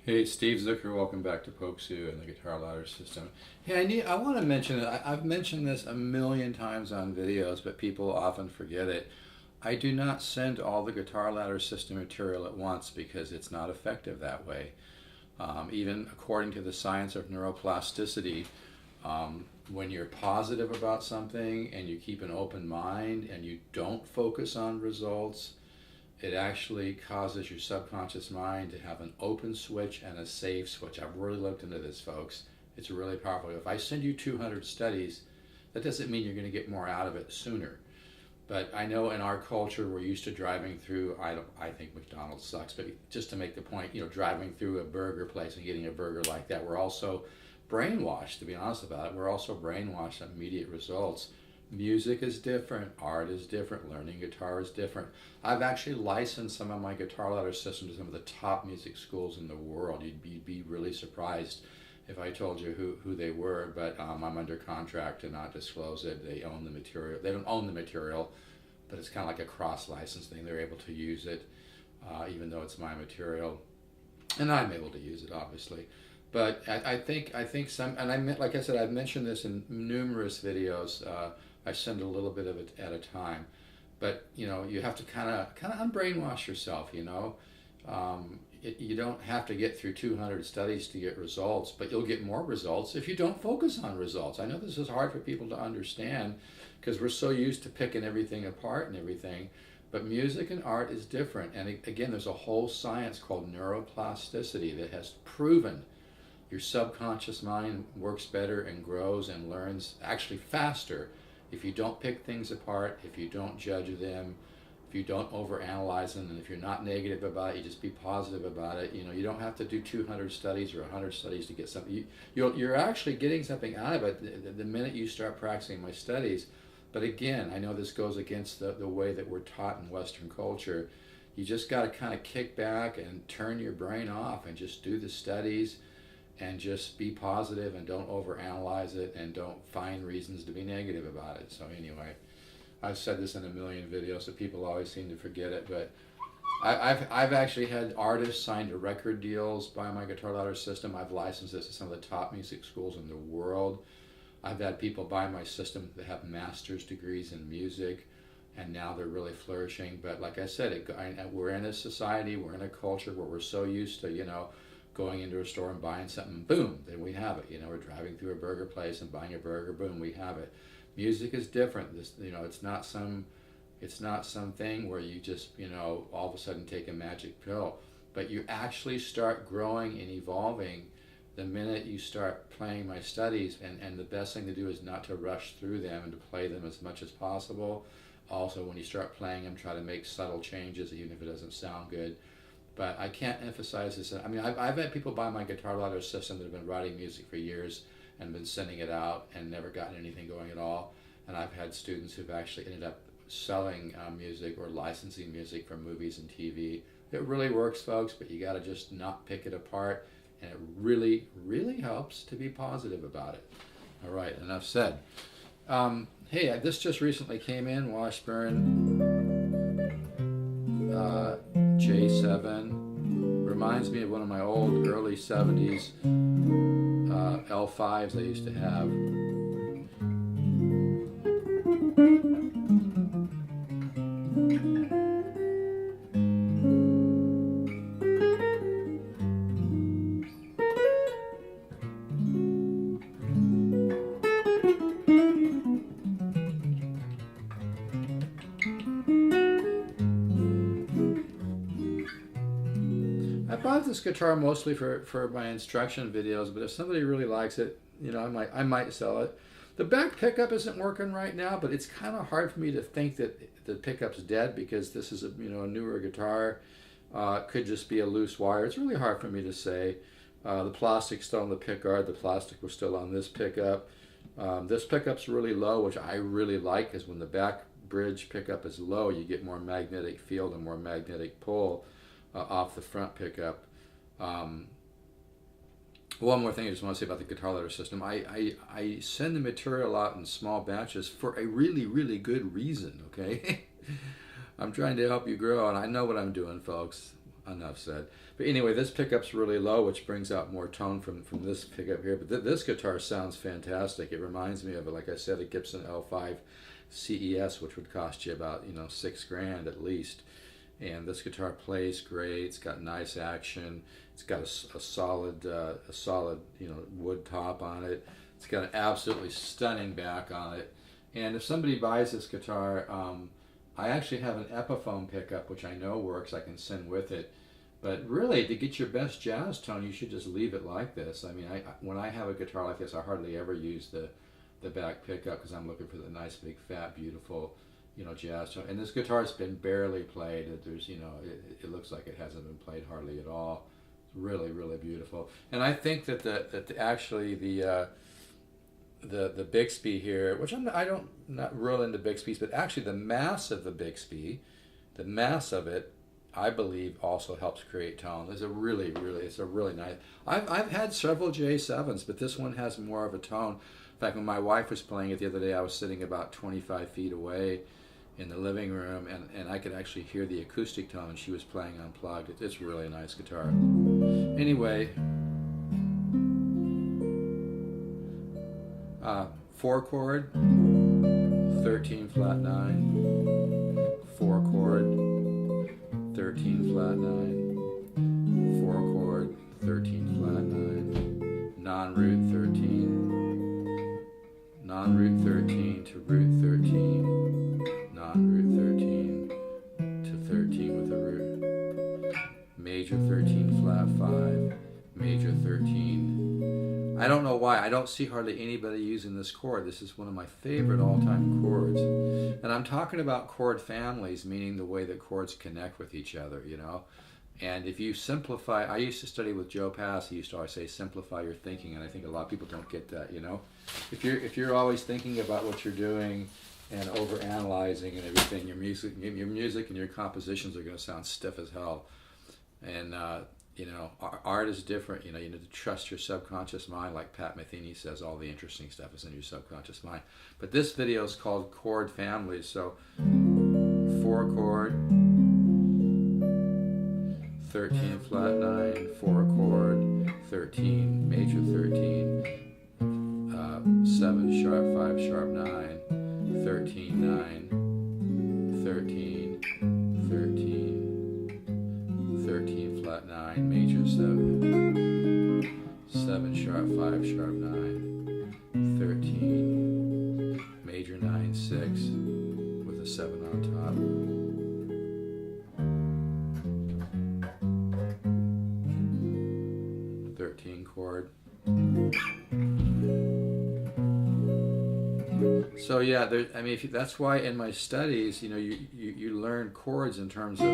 Hey, Steve Zucker, welcome back to Pokesue and the Guitar Ladder System. Hey, I want to mention that I've mentioned this a million times on videos, but people often forget it. I do not send all the Guitar Ladder System material at once because it's not effective that way. Even according to the science of neuroplasticity, when you're positive about something and you keep an open mind and you don't focus on results, it actually causes your subconscious mind to have an open switch and a save switch. I've really looked into this, folks. It's really powerful. If I send you 200 studies, that doesn't mean you're going to get more out of it sooner. But I know in our culture, we're used to driving through, I think McDonald's sucks, but just to make the point, driving through a burger place and getting a burger like that, we're also brainwashed, to be honest about it. We're also brainwashed on immediate results. Music is different, art is different, learning guitar is different. I've actually licensed some of my guitar ladder systems to some of the top music schools in the world. You'd be really surprised if I told you who they were, but I'm under contract to not disclose it. They own the material. They don't own the material, but it's kind of like a cross-license thing. They're able to use it, even though it's my material, and I'm able to use it, obviously. But I think some, and like I said, I've mentioned this in numerous videos. I send a little bit of it at a time, but you have to kind of unbrainwash yourself. You don't have to get through 200 studies to get results, but you'll get more results if you don't focus on results. I know this is hard for people to understand because we're so used to picking everything apart and everything, but music and art is different. And again, there's a whole science called neuroplasticity that has proven your subconscious mind works better and grows and learns actually faster if you don't pick things apart, if you don't judge them, if you don't overanalyze them, and if you're not negative about it, you just be positive about it. You don't have to do 200 studies or 100 studies to get something. You're actually getting something out of it the minute you start practicing my studies. But again, I know this goes against the way that we're taught in Western culture. You just got to kind of kick back and turn your brain off and just do the studies and just be positive and don't overanalyze it and don't find reasons to be negative about it. So anyway, I've said this in a million videos, so people always seem to forget it, but I've actually had artists signed to record deals by my guitar ladder system. I've licensed this to some of the top music schools in the world. I've had people buy my system that have master's degrees in music, and now they're really flourishing. But like I said, we're in a society, we're in a culture where we're so used to, going into a store and buying something, boom, then we have it. We're driving through a burger place and buying a burger, boom, we have it. Music is different. It's not something where you just, all of a sudden take a magic pill, but you actually start growing and evolving the minute you start playing my studies, and the best thing to do is not to rush through them and to play them as much as possible. Also, when you start playing them, try to make subtle changes, even if it doesn't sound good. But I can't emphasize this. I mean, I've had people buy my guitar ladder system that have been writing music for years and been sending it out and never gotten anything going at all. And I've had students who've actually ended up selling music or licensing music for movies and TV. It really works, folks, but you got to just not pick it apart. And it really, really helps to be positive about it. All right, enough said. Hey, this just recently came in, Washburn. J7 reminds me of one of my old early 70s L5s I used to have. I bought this guitar mostly for my instruction videos, but if somebody really likes it, I might sell it. The back pickup isn't working right now, but it's kind of hard for me to think that the pickup's dead because this is a newer guitar. It could just be a loose wire. It's really hard for me to say. The plastic's still on the pickguard. The plastic was still on this pickup. This pickup's really low, which I really like, because when the back bridge pickup is low, you get more magnetic field and more magnetic pull off the front pickup. One more thing I just want to say about the guitar ladder system. I send the material out in small batches for a really, really good reason, okay? I'm trying to help you grow, and I know what I'm doing, folks. enough said. But anyway, this pickup's really low, which brings out more tone from this pickup here. But this guitar sounds fantastic. It reminds me of, like I said, a Gibson L5 CES, which would cost you about, you know, $6,000 at least. And this guitar plays great. It's got nice action. It's got a solid, you know, wood top on it. It's got an absolutely stunning back on it. And if somebody buys this guitar, I actually have an Epiphone pickup, which I know works. I can send with it. But really, to get your best jazz tone, you should just leave it like this. I mean, when I have a guitar like this, I hardly ever use the back pickup because I'm looking for the nice, big, fat, beautiful, you know, jazz tone. And this guitar's been barely played. There's, you know, it looks like it hasn't been played hardly at all. It's really, really beautiful. And I think that actually the Bixby here, which I'm not real into Bixby's, but actually the mass of the Bixby, the mass of it, I believe also helps create tone. It's a really nice. I've had several J7s, but this one has more of a tone. In fact, when my wife was playing it the other day, I was sitting about 25 feet away in the living room, and I could actually hear the acoustic tone. She was playing unplugged. It's really a nice guitar. Anyway, 4 chord, 13 flat 9, 4 chord, 13 flat 9, 4 chord, 13 flat 9, non-root 13, non-root 13 to root 13, non-root 13 to 13 with a root, major 13 flat 5, major 13. I don't know why. I don't see hardly anybody using this chord. This is one of my favorite all-time chords. And I'm talking about chord families, meaning the way that chords connect with each other, you know. And if you simplify, I used to study with Joe Pass. He used to always say, simplify your thinking, and I think a lot of people don't get that, you know. If you're always thinking about what you're doing and over-analyzing and everything, your music and your compositions are going to sound stiff as hell. And you know, art is different. You know, you need to trust your subconscious mind, like Pat Metheny says. All the interesting stuff is in your subconscious mind. But this video is called Chord Families. So 4 chord, 13 flat 9, 4 chord, 13 major 13, 7 sharp 5 sharp 9, 13 9, 13 13. 13 flat 9, major 7, 7 sharp 5 sharp 9, 13, major 9 6 with a 7 on top, 13 chord. So yeah, I mean, that's why in my studies, you know, you learn chords in terms of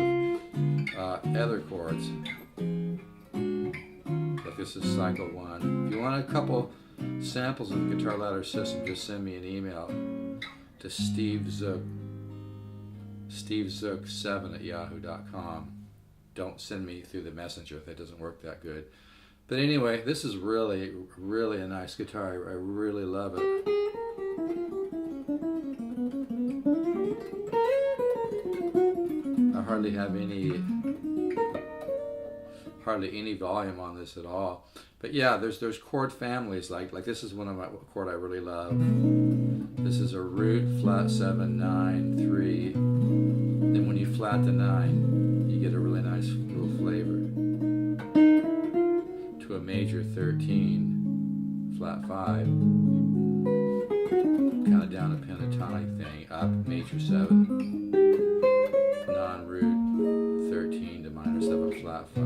other chords. Like this is cycle 1. If you want a couple samples of the Guitar Ladder System, just send me an email to stevezook7@yahoo.com. Don't send me through the messenger. That doesn't work that good. But anyway, this is really a nice guitar. I really love it. I hardly have hardly any volume on this at all. But yeah, there's chord families like this is one of my chord I really love. This is a root, flat 7, 9, 3. Then when you flat the 9, you get a really nice little flavor. To a major 13, flat 5. Kind of down a pentatonic thing, up major 7, non-root 13 to minor 7 flat 5.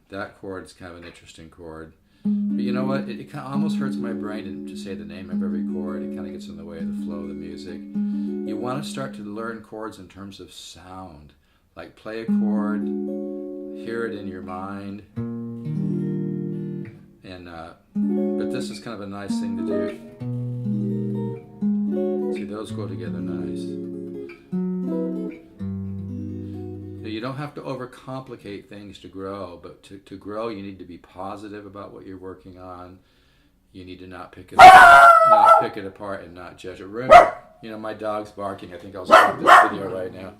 That chord is kind of an interesting chord. But you know what? It kind of almost hurts my brain to say the name of every chord. It kind of gets in the way of the flow of the music. You want to start to learn chords in terms of sound. Like play a chord, hear it in your mind. And but this is kind of a nice thing to do. See, those go together nice. You don't have to overcomplicate things to grow, but to grow you need to be positive about what you're working on. You need to not pick it apart and not judge it. Remember, you know, my dog's barking. I think I'll stop this video right now.